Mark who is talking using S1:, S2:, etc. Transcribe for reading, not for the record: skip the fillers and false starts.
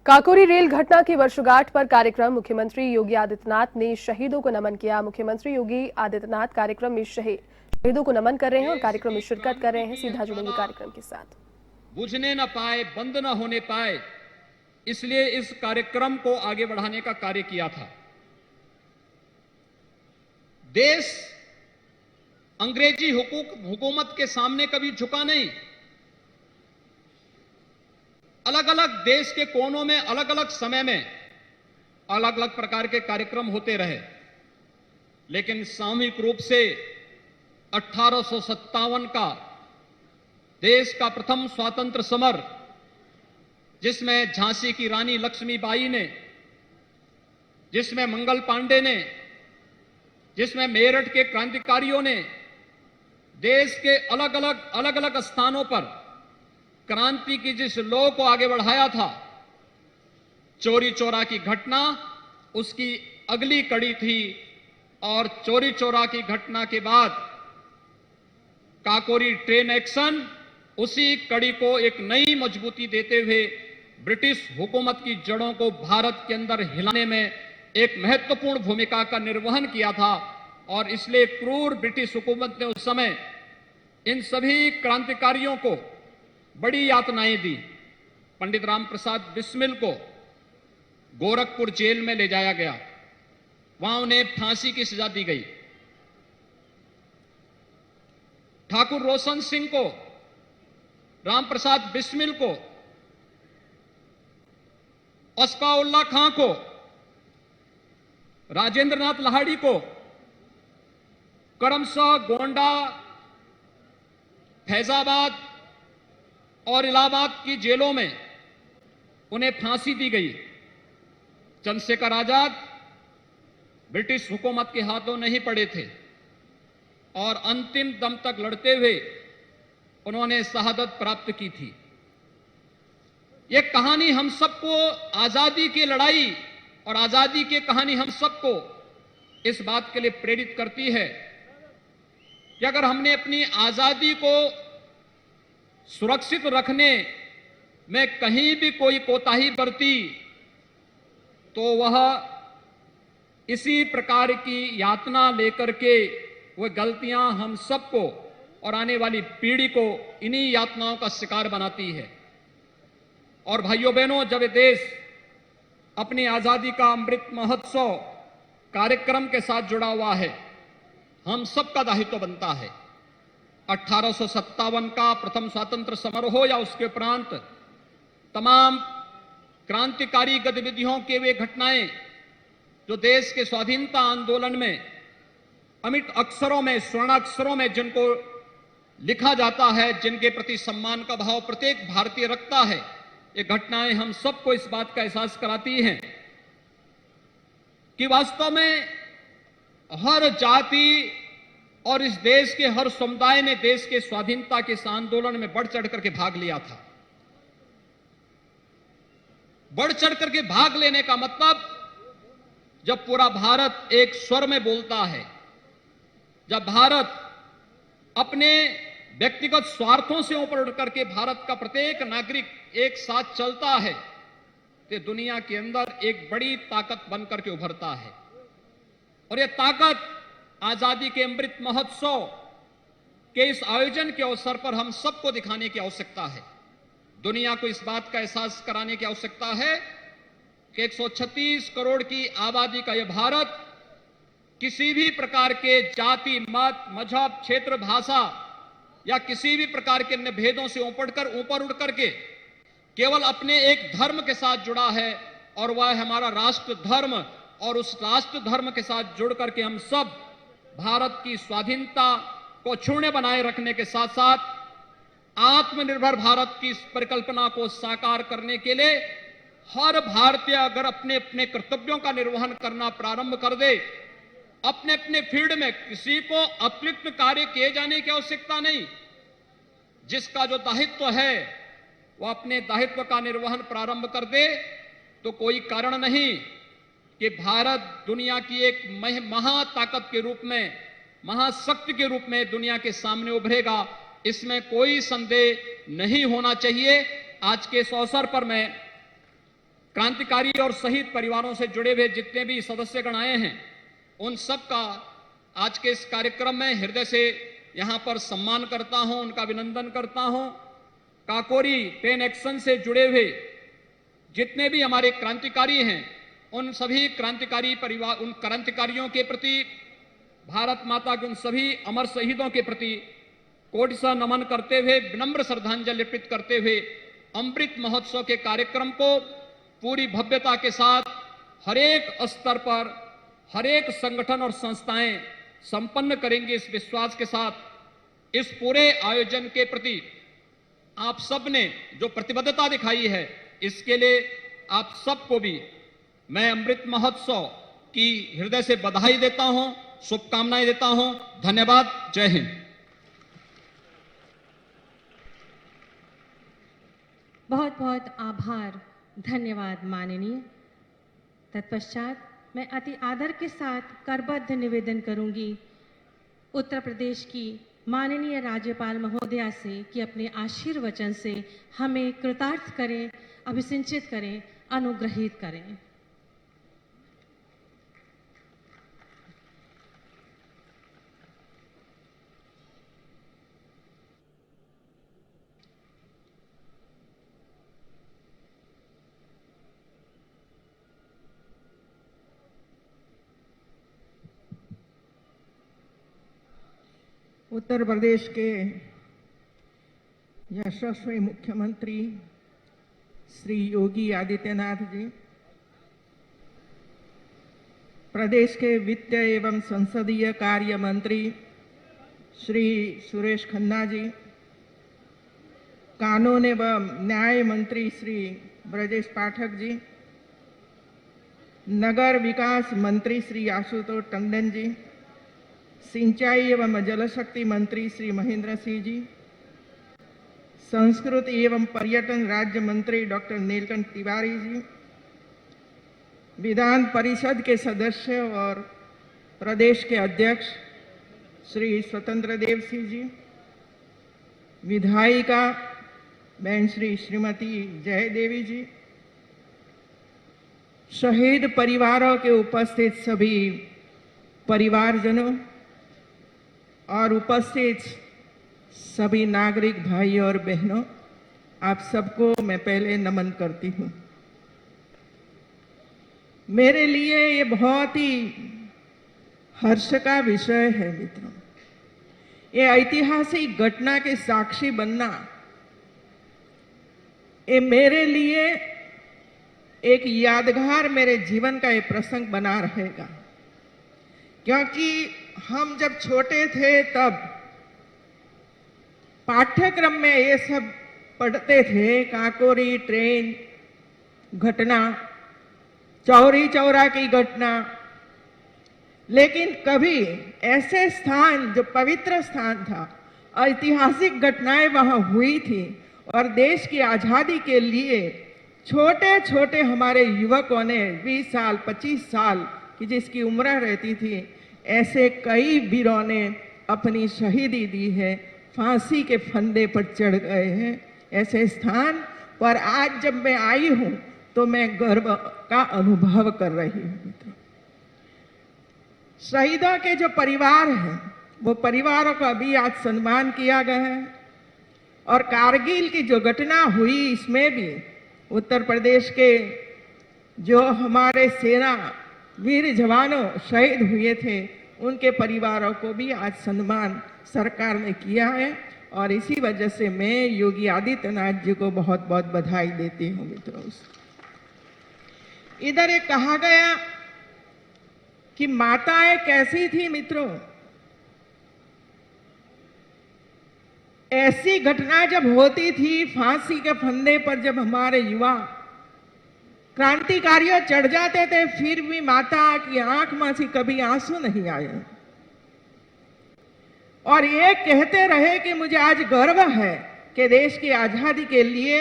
S1: Kakori rail घटना की वर्षगांठ पर कार्यक्रम मुख्यमंत्री योगी आदित्यनाथ ने शहीदों को नमन किया। मुख्यमंत्री योगी आदित्यनाथ कार्यक्रम में शहीदों को नमन कर रहे हैं और कार्यक्रम में शिरकत कर रहे हैं। सीधा जुड़ेंगे कार्यक्रम के साथ।
S2: बुझने न पाए, बंद न होने पाए, इसलिए इस कार्यक्रम को आगे बढ़ाने का कार्य किया था। देश अंग्रेजी हुकूमत के सामने कभी झुका नहीं। अलग अलग देश के कोनों में अलग अलग समय में अलग अलग प्रकार के कार्यक्रम होते रहे, लेकिन सामूहिक रूप से 1857 का देश का प्रथम स्वातंत्र समर, जिसमें झांसी की रानी लक्ष्मीबाई ने, जिसमें मंगल पांडे ने, जिसमें मेरठ के क्रांतिकारियों ने देश के अलग अलग स्थानों पर क्रांति की जिस लौ को आगे बढ़ाया था, चौरी चौरा की घटना उसकी अगली कड़ी थी। और चौरी चौरा की घटना के बाद काकोरी ट्रेन एक्शन उसी कड़ी को एक नई मजबूती देते हुए ब्रिटिश हुकूमत की जड़ों को भारत के अंदर हिलाने में एक महत्वपूर्ण भूमिका का निर्वहन किया था। और इसलिए क्रूर ब्रिटिश हुकूमत ने उस समय इन सभी क्रांतिकारियों को बड़ी यातनाएं दी। पंडित राम प्रसाद बिस्मिल को गोरखपुर जेल में ले जाया गया, वहां उन्हें फांसी की सजा दी गई। ठाकुर रोशन सिंह को, राम प्रसाद बिस्मिल को, अस्फाउल्लाह खां को, राजेंद्र नाथ लाहिड़ी को करमसह, गोंडा, फैजाबाद और इलाहाबाद की जेलों में उन्हें फांसी दी गई। चंद्रशेखर आजाद ब्रिटिश हुकूमत के हाथों नहीं पड़े थे और अंतिम दम तक लड़ते हुए उन्होंने शहादत प्राप्त की थी। यह कहानी हम सबको आजादी की लड़ाई और आजादी की कहानी हम सबको इस बात के लिए प्रेरित करती है कि अगर हमने अपनी आजादी को सुरक्षित रखने में कहीं भी कोई कोताही बरती तो वह इसी प्रकार की यातना लेकर के वह गलतियां हम सबको और आने वाली पीढ़ी को इन्हीं यातनाओं का शिकार बनाती है। और भाइयों बहनों, जब ये देश अपनी आजादी का अमृत महोत्सव कार्यक्रम के साथ जुड़ा हुआ है, हम सबका दायित्व बनता है। 1857 का प्रथम स्वातंत्र समारोह हो या उसके उपरांत तमाम क्रांतिकारी गतिविधियों के वे घटनाएं जो देश के स्वाधीनता आंदोलन में अमिट अक्षरों में, स्वर्णाक्षरों में जिनको लिखा जाता है, जिनके प्रति सम्मान का भाव प्रत्येक भारतीय रखता है, ये घटनाएं हम सबको इस बात का एहसास कराती हैं कि वास्तव में हर जाति और इस देश के हर समुदाय ने देश के स्वाधीनता के इस आंदोलन में बढ़ चढ़ करके भाग लिया था। बढ़ चढ़ करके भाग लेने का मतलब, जब पूरा भारत एक स्वर में बोलता है, जब भारत अपने व्यक्तिगत स्वार्थों से ऊपर उठ करके भारत का प्रत्येक नागरिक एक साथ चलता है, तो दुनिया के अंदर एक बड़ी ताकत बनकर के उभरता है। और यह ताकत आजादी के अमृत महोत्सव के इस आयोजन के अवसर पर हम सबको दिखाने की आवश्यकता है। दुनिया को इस बात का एहसास कराने की आवश्यकता है कि 136 करोड़ की आबादी का यह भारत किसी भी प्रकार के जाति, मत, मजहब, क्षेत्र, भाषा या किसी भी प्रकार के अन्य भेदों से ऊपर उठ करके केवल अपने एक धर्म के साथ जुड़ा है, और वह है हमारा राष्ट्र धर्म। और उस राष्ट्र धर्म के साथ जुड़ करके हम सब भारत की स्वाधीनता को अक्षुण्य बनाए रखने के साथ साथ आत्मनिर्भर भारत की इस परिकल्पना को साकार करने के लिए हर भारतीय अगर अपने अपने कर्तव्यों का निर्वहन करना प्रारंभ कर दे, अपने अपने फील्ड में किसी को अतिरिक्त कार्य किए जाने की आवश्यकता नहीं, जिसका जो दायित्व है वह अपने दायित्व का निर्वहन प्रारंभ कर दे, तो कोई कारण नहीं कि भारत दुनिया की एक महाताकत के रूप में, महाशक्ति के रूप में दुनिया के सामने उभरेगा। इसमें कोई संदेह नहीं होना चाहिए। आज के इस अवसर पर मैं क्रांतिकारी और शहीद परिवारों से जुड़े हुए जितने भी सदस्यगण आए हैं, उन सब का आज के इस कार्यक्रम में हृदय से यहां पर सम्मान करता हूं, उनका अभिनंदन करता हूं। काकोरी पेन एक्शन से जुड़े हुए जितने भी हमारे क्रांतिकारी हैं, उन सभी क्रांतिकारी परिवार, उन क्रांतिकारियों के प्रति, भारत माता के उन सभी अमर शहीदों के प्रति कोटि नमन करते हुए, विनम्र श्रद्धांजलि अर्पित करते हुए अमृत महोत्सव के कार्यक्रम को पूरी भव्यता के साथ हर एक स्तर पर हर एक संगठन और संस्थाएं संपन्न करेंगे, इस विश्वास के साथ इस पूरे आयोजन के प्रति आप सब ने जो प्रतिबद्धता दिखाई है, इसके लिए आप सबको भी मैं अमृत महोत्सव की हृदय से बधाई देता हूं, शुभकामनाएं देता हूं। धन्यवाद। जय हिंद।
S3: बहुत बहुत आभार, धन्यवाद माननीय। तत्पश्चात मैं अति आदर के साथ करबद्ध निवेदन करूंगी उत्तर प्रदेश की माननीय राज्यपाल महोदया से कि अपने आशीर्वचन से हमें कृतार्थ करें, अभिसिंचित करें, अनुग्रहित करें।
S4: उत्तर प्रदेश के यशस्वी मुख्यमंत्री श्री योगी आदित्यनाथ जी, प्रदेश के वित्त एवं संसदीय कार्य मंत्री श्री सुरेश खन्ना जी, कानून एवं न्याय मंत्री श्री ब्रजेश पाठक जी, नगर विकास मंत्री श्री आशुतोष टंडन जी, सिंचाई एवं जलशक्ति मंत्री श्री महेंद्र सिंह जी, संस्कृति एवं पर्यटन राज्य मंत्री डॉक्टर नीलकंठ तिवारी जी, विधान परिषद के सदस्य और प्रदेश के अध्यक्ष श्री स्वतंत्र देव सिंह जी, विधायिका बहन श्रीमती जय देवी जी, शहीद परिवारों के उपस्थित सभी परिवारजनों और उपस्थित सभी नागरिक भाई और बहनों, आप सबको मैं पहले नमन करती हूँ। मेरे लिए ये बहुत ही हर्ष का विषय है मित्रों। ये ऐतिहासिक घटना के साक्षी बनना, ये मेरे लिए एक यादगार, मेरे जीवन का ये प्रसंग बना रहेगा। क्योंकि हम जब छोटे थे तब पाठ्यक्रम में ये सब पढ़ते थे, काकोरी ट्रेन घटना, चौरी चौरा की घटना, लेकिन कभी ऐसे स्थान जो पवित्र स्थान था, ऐतिहासिक घटनाएं वहां हुई थी और देश की आजादी के लिए छोटे छोटे हमारे युवकों ने 20 साल 25 साल की जिसकी उम्र रहती थी, ऐसे कई वीरों ने अपनी शहीदी दी है, फांसी के फंदे पर चढ़ गए हैं। ऐसे स्थान पर आज जब मैं आई हूं तो मैं गर्व का अनुभव कर रही हूं। शहीदों के जो परिवार हैं, वो परिवारों का भी आज सम्मान किया गया है। और कारगिल की जो घटना हुई, इसमें भी उत्तर प्रदेश के जो हमारे सेना वीर जवानों शहीद हुए थे, उनके परिवारों को भी आज सम्मान सरकार ने किया है। और इसी वजह से मैं योगी आदित्यनाथ जी को बहुत बहुत बधाई देती हूँ मित्रों। इधर एक कहा गया कि माताएं कैसी थी मित्रों। ऐसी घटना जब होती थी, फांसी के फंदे पर जब हमारे युवा क्रांतिकारियों चढ़ जाते थे, फिर भी माता की आंख में से कभी आंसू नहीं आए और ये कहते रहे कि मुझे आज गर्व है कि देश की आजादी के लिए